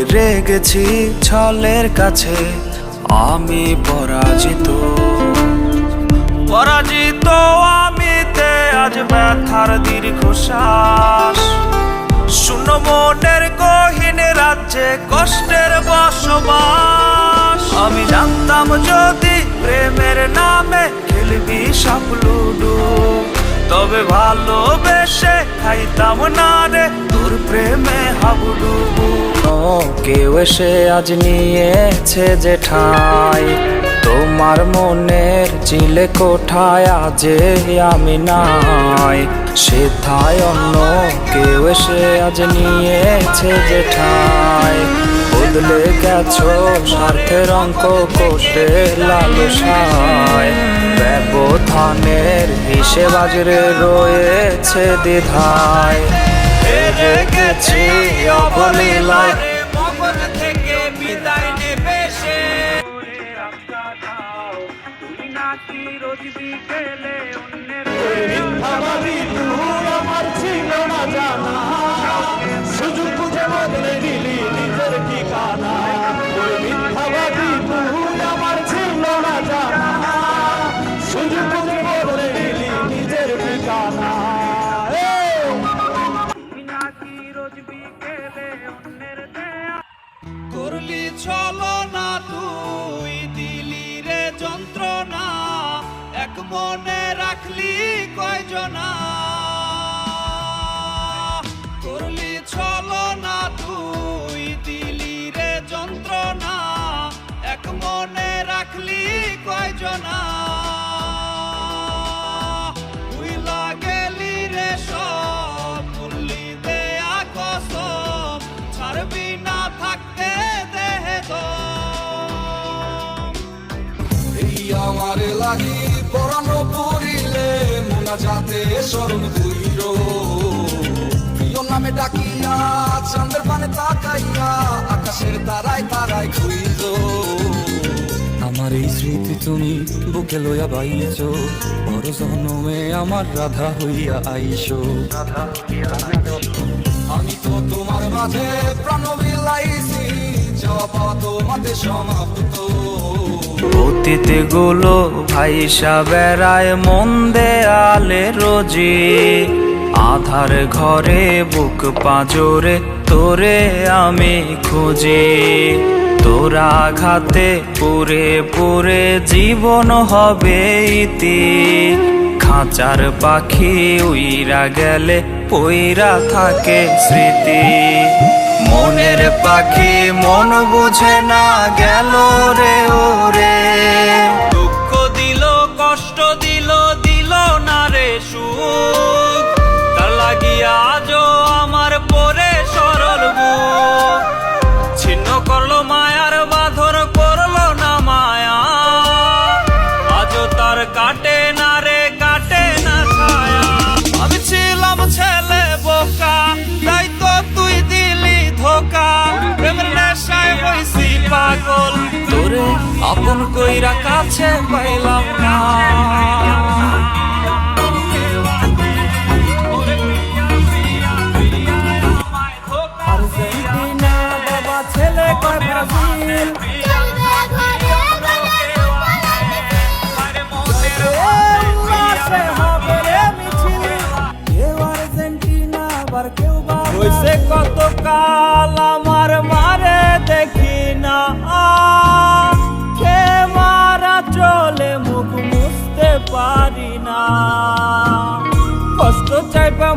হেরে গেছি ছলের কাছে, আমি পরাজিত। পরাজিত আমিতে আজ ব্যথার দীর্ঘশ্বাস। শূন্য মনের গহীন রাজ্যে কষ্টের বসবাস। আমি জানতাম যদি প্রেমের নামে খেলবি সব লুডু, তবে ভালোবেসে খাইতাম না রে তোর প্রেমে হাবুডুবু। কেউ এসে আজ নিয়েছে যে ঠাই, তোমার মনের চিলে কোঠায় আজ আমি নাই। সেথায় অন্য কেউ এসে আজ নিয়েছে যে ঠাই। বদলে গেছো স্বার্থের অঙ্ক কোষে লালসায়। ব্যবধানের হিসেব আজরে রয়েছে দ্বিধায়। হেরে গেছি অবলীলায়, মগজ থেকে বিদায় নেবে সে। তুই নাকি রোজ বিকেলে অন্যের মিথ্যাবাদী তুই আমার ছিল না জানা, সুযোগ বুঝে বদলে দিলি নিজের ঠিকানা। মিথ্যাবাদী তুই আমার ছিল না জানা, সুযোগ বুঝে বদলে দিলি নিজের ঠিকানা। তুই নাকি রোজ বিকেলে অন্যের দেয়া করলি ছলনা, তুই দিলি রে যন্ত্রণা। এক মনে রাখলি কয়জনা, করলি ছলনা, তুই দিলি রে যন্ত্রণা। এক মনে রাখলি কয়জনা, ভুইলা গেলি রে সব, ভুললি দেয়া কসম। ছাড়বি না থাকতে দেহে দম। এই আমার লাগি পরানো পড়িলে মোনা যাতে স্মরণ হইল। প্রিয় নামে ডাকিয়া চাঁদের পানে তাকাইয়া আকাশের তারায় তারায় খুইল। আমার এই স্মৃতি তুমি বুকে লইয়া বাইছো, বড় জনমে আমার রাধা হইয়া আইসো। আমি তো তোমার মাঝে প্রাণ বিলাইছি, যাওয়া তোমাদের সমাপ্ত। অতীত গুলো ভাইসা বেড়ায় মন দেয়ালে রোজি। আধার ঘরে বুক পাঁজরে তোরে আমি খুঁজি। তোরা আঘাতে পুরে পুরে জীবন হবে ইতি। খাঁচার পাখি উইরা গেলে পইরা থাকে স্মৃতি। মনের পাখি মন বুঝে না গেল রে ওরে। দুঃখ দিল কষ্ট দিল, দিল না রে সুখ। তার লাগিয়া আজও আমার পরে সরল বুক। ছিন্ন করলো মায়ার বাঁধন, করলো না মায়া। আজও তার কাটে না রে, কাটে না ছায়া। আমি ছিলাম ছেলে বোকা, তাই তো তুই দিলি ধোকা। প্রেমের নেশায় হইছি পাগল, তোরে আপন কইরা কাছে পাইলাম না। আর্জেন্টিনা বাবা ছেলে কয় ব্রাজিল, উল্লাসে হবে রে মিছিল। কেউ আর্জেন্টিনা আবার কেউ হইছে কত কাল আমার মারে দেখি না। কে মারা চলে মুখ মুছতে পারি না। কষ্ট চাইবা